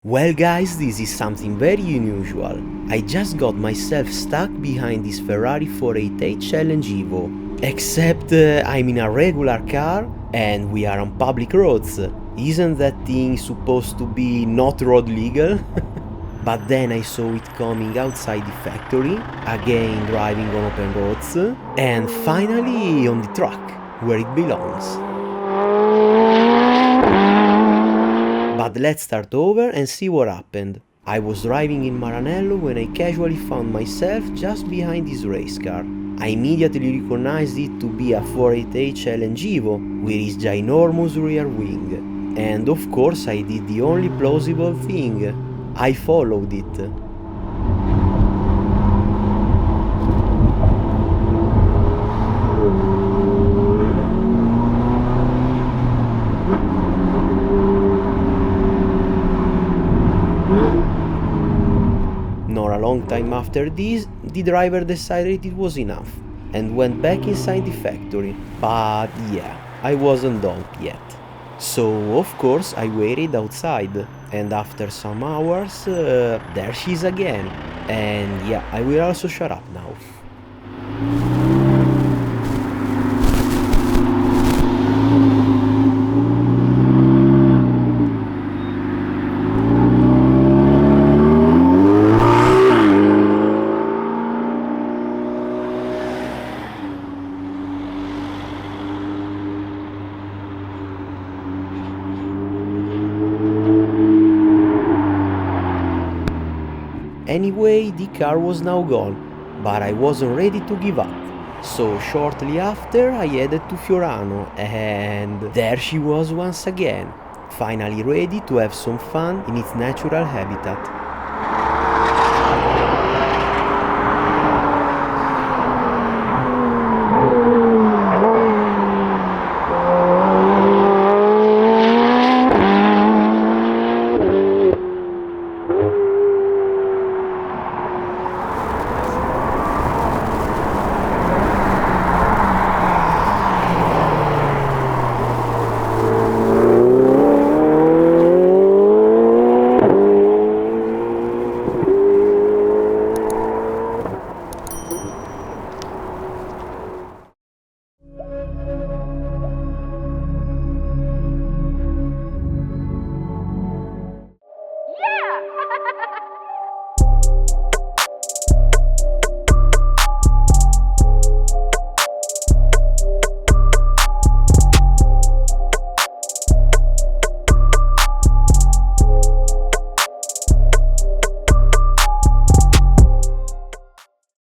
Well guys, this is something very unusual. I just got myself stuck behind this Ferrari 488 Challenge Evo. Except I'm in a regular car and we are on public roads. Isn't that thing supposed to be not road legal? But then I saw it coming outside the factory, again driving on open roads, and finally on the track, where it belongs. But let's start over and see what happened. I was driving in Maranello when I casually found myself just behind this race car. I immediately recognized it to be a 488 Challenge Evo with its ginormous rear wing. And of course I did the only plausible thing. I followed it. Not a long time after this, the driver decided it was enough and went back inside the factory. But yeah, I wasn't done yet. So of course I waited outside, and after some hours, there she is again. And yeah, I will also shut up now. Anyway, the car was now gone, but I wasn't ready to give up. So shortly after I headed to Fiorano, and there she was once again, finally ready to have some fun in its natural habitat.